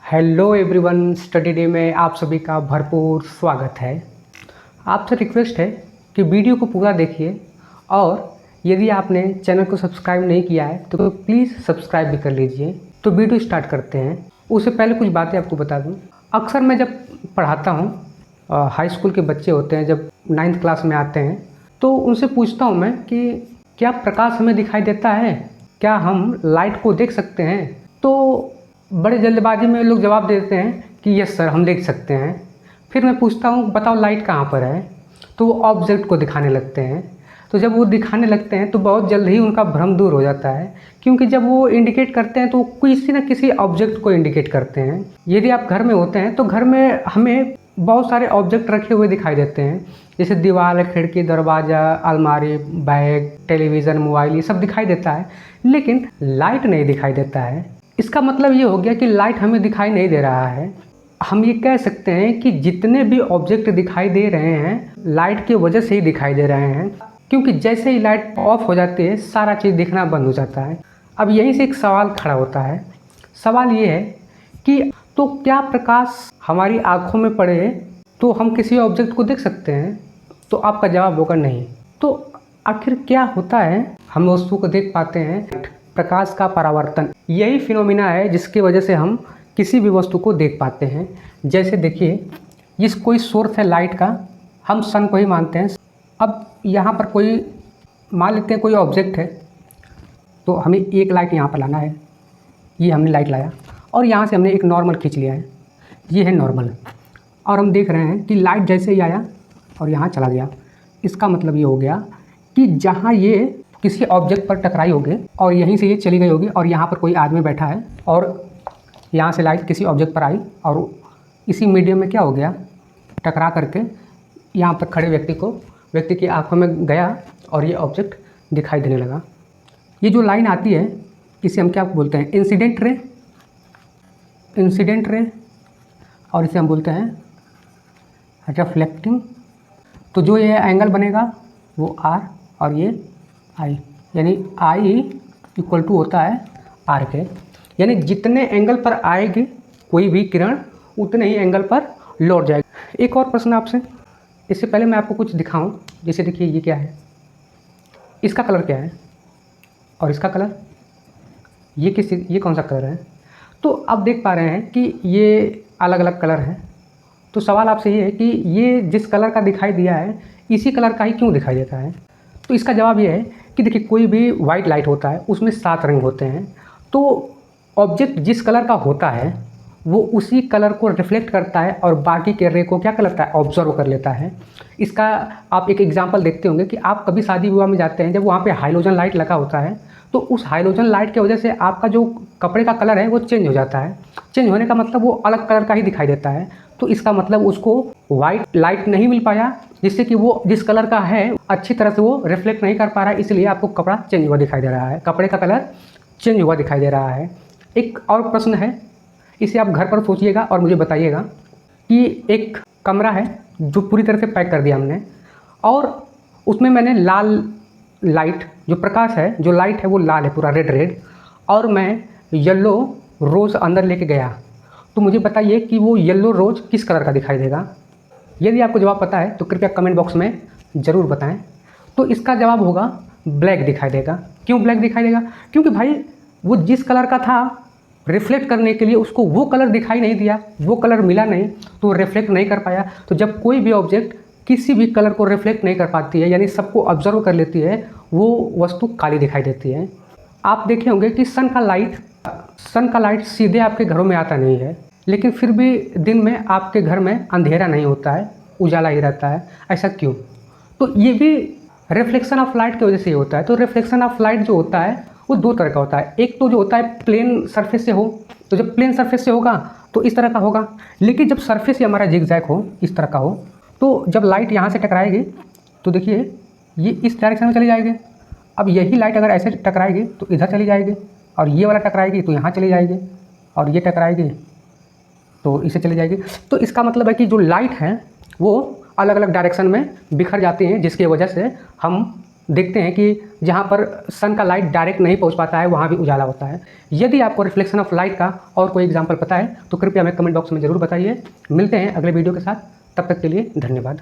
Hello everyone, study day में आप सभी का भरपूर स्वागत है। आपसे रिक्वेस्ट है कि वीडियो को पूरा देखिए और यदि आपने चैनल को सब्सक्राइब नहीं किया है तो प्लीज़ सब्सक्राइब भी कर लीजिए। तो वीडियो स्टार्ट करते हैं। उससे पहले कुछ बातें आपको बता दूं। अक्सर मैं जब पढ़ाता हूं, हाई स्कूल के बच्चे होते हैं, जब 9th क्लास में आते हैं तो उनसे पूछता हूं मैं कि क्या प्रकाश हमें दिखाई देता है, क्या हम लाइट को देख सकते हैं। तो बड़े जल्दबाजी में लोग जवाब देते हैं कि यस सर, हम देख सकते हैं। फिर मैं पूछता हूँ बताओ लाइट कहाँ पर है, तो वो ऑब्जेक्ट को दिखाने लगते हैं। तो जब वो दिखाने लगते हैं तो बहुत जल्द ही उनका भ्रम दूर हो जाता है, क्योंकि जब वो इंडिकेट करते हैं तो किसी न किसी ऑब्जेक्ट को इंडिकेट करते हैं। यदि आप घर में होते हैं तो घर में हमें बहुत सारे ऑब्जेक्ट रखे हुए दिखाई देते हैं, जैसे दीवार, खिड़की, दरवाज़ा, अलमारी, बैग, टेलीविज़न, मोबाइल, ये सब दिखाई देता है, लेकिन लाइट नहीं दिखाई देता है। इसका मतलब ये हो गया कि लाइट हमें दिखाई नहीं दे रहा है। हम ये कह सकते हैं कि जितने भी ऑब्जेक्ट दिखाई दे रहे हैं लाइट की वजह से ही दिखाई दे रहे हैं, क्योंकि जैसे ही लाइट ऑफ हो जाती है सारा चीज़ दिखना बंद हो जाता है। अब यहीं से एक सवाल खड़ा होता है। सवाल ये है कि तो क्या प्रकाश हमारी आँखों में पड़े तो हम किसी ऑब्जेक्ट को देख सकते हैं? तो आपका जवाब होगा नहीं। तो आखिर क्या होता है हम वस्तु को देख पाते हैं? प्रकाश का परावर्तन, यही फिनोमिना है जिसकी वजह से हम किसी भी वस्तु को देख पाते हैं। जैसे देखिए, ये कोई सोर्स है लाइट का, हम सन को ही मानते हैं। अब यहाँ पर कोई मान लेते हैं कोई ऑब्जेक्ट है, तो हमें एक लाइट यहाँ पर लाना है। ये हमने लाइट लाया और यहाँ से हमने एक नॉर्मल खींच लिया है, ये है नॉर्मल। और हम देख रहे हैं कि लाइट जैसे ही आया और यहाँ चला गया। इसका मतलब ये हो गया कि जहाँ ये किसी ऑब्जेक्ट पर टकराई होगी और यहीं से ये चली गई होगी और यहाँ पर कोई आदमी बैठा है और यहाँ से लाइट किसी ऑब्जेक्ट पर आई और इसी मीडियम में क्या हो गया, टकरा करके यहाँ पर खड़े व्यक्ति की आंखों में गया और ये ऑब्जेक्ट दिखाई देने लगा। ये जो लाइन आती है इसे हम क्या बोलते हैं? इंसिडेंट रे, और इसे हम बोलते हैं रिफ्लेक्टिंग। तो जो ये एंगल बनेगा वो R और ये I, यानी I इक्वल टू होता है R के, यानी जितने एंगल पर आएगी कोई भी किरण उतने ही एंगल पर लौट जाएगी। एक और प्रश्न आपसे, इससे पहले मैं आपको कुछ दिखाऊं। जैसे देखिए ये क्या है, इसका कलर क्या है और इसका कलर, ये कौन सा कलर है? तो आप देख पा रहे हैं कि ये अलग अलग कलर है। तो सवाल आपसे ये है कि ये जिस कलर का दिखाई दिया है इसी कलर का ही क्यों दिखाई देता है? तो इसका जवाब ये है कि देखिए, कोई भी वाइट लाइट होता है उसमें 7 रंग होते हैं। तो ऑब्जेक्ट जिस कलर का होता है वो उसी कलर को रिफ्लेक्ट करता है और बाकी के रे को क्या कर लेता है? ऑब्जर्व कर लेता है। इसका आप एक एग्जांपल देखते होंगे कि आप कभी शादी विवाह में जाते हैं, जब वहाँ पे हाइलोजन लाइट लगा होता है तो उस हाइलोजन लाइट की वजह से आपका जो कपड़े का कलर है वो चेंज हो जाता है। चेंज होने का मतलब वो अलग कलर का ही दिखाई देता है। तो इसका मतलब उसको वाइट लाइट नहीं मिल पाया, जिससे कि वो जिस कलर का है अच्छी तरह से वो रिफ्लेक्ट नहीं कर पा रहा है, इसलिए आपको कपड़ा चेंज हुआ दिखाई दे रहा है, कपड़े का कलर चेंज हुआ दिखाई दे रहा है। एक और प्रश्न है, इसे आप घर पर सोचिएगा और मुझे बताइएगा कि एक कमरा है जो पूरी तरह से पैक कर दिया हमने और उसमें मैंने लाल लाइट, जो प्रकाश है, जो लाइट है वो लाल है, पूरा रेड, और मैं येलो रोज़ अंदर लेके गया। तो मुझे बताइए कि वो येलो रोज़ किस कलर का दिखाई देगा? यदि आपको जवाब पता है तो कृपया कमेंट बॉक्स में ज़रूर बताएं। तो इसका जवाब होगा ब्लैक दिखाई देगा। क्यों ब्लैक दिखाई देगा? क्योंकि भाई वो जिस कलर का था रिफ्लेक्ट करने के लिए उसको वो कलर दिखाई नहीं दिया, वो कलर मिला नहीं तो रिफ्लेक्ट नहीं कर पाया। तो जब कोई भी ऑब्जेक्ट किसी भी कलर को रिफ्लेक्ट नहीं कर पाती है, यानी सबको ऑब्जर्व कर लेती है, वो वस्तु काली दिखाई देती है। आप देखे होंगे कि सन का लाइट सीधे आपके घरों में आता नहीं है, लेकिन फिर भी दिन में आपके घर में अंधेरा नहीं होता है, उजाला ही रहता है। ऐसा क्यों? तो ये भी रिफ्लेक्शन ऑफ लाइट की वजह से ही होता है। तो रिफ्लेक्शन ऑफ लाइट जो होता है वो 2 तरह का होता है। एक तो जो होता है प्लेन सरफेस से हो, तो जब प्लेन सरफेस से होगा तो इस तरह का होगा, लेकिन जब सरफेस से हमारा जिगजैग हो, इस तरह का हो, तो जब लाइट यहाँ से टकराएगी तो देखिए ये इस डायरेक्शन में चली जाएगी। अब यही लाइट अगर ऐसे टकराएगी तो इधर चली जाएगी, और ये वाला टकराएगी तो यहाँ चली जाएगी, और ये टकराएगी तो इसे चली जाएगी। तो इसका मतलब है कि जो लाइट है वो अलग अलग डायरेक्शन में बिखर जाती हैं, जिसकी वजह से हम देखते हैं कि जहाँ पर सन का लाइट डायरेक्ट नहीं पहुँच पाता है वहाँ भी उजाला होता है। यदि आपको रिफ्लेक्शन ऑफ लाइट का और कोई एग्जाम्पल पता है तो कृपया हमें कमेंट बॉक्स में ज़रूर बताइए। मिलते हैं अगले वीडियो के साथ, तब तक के लिए धन्यवाद।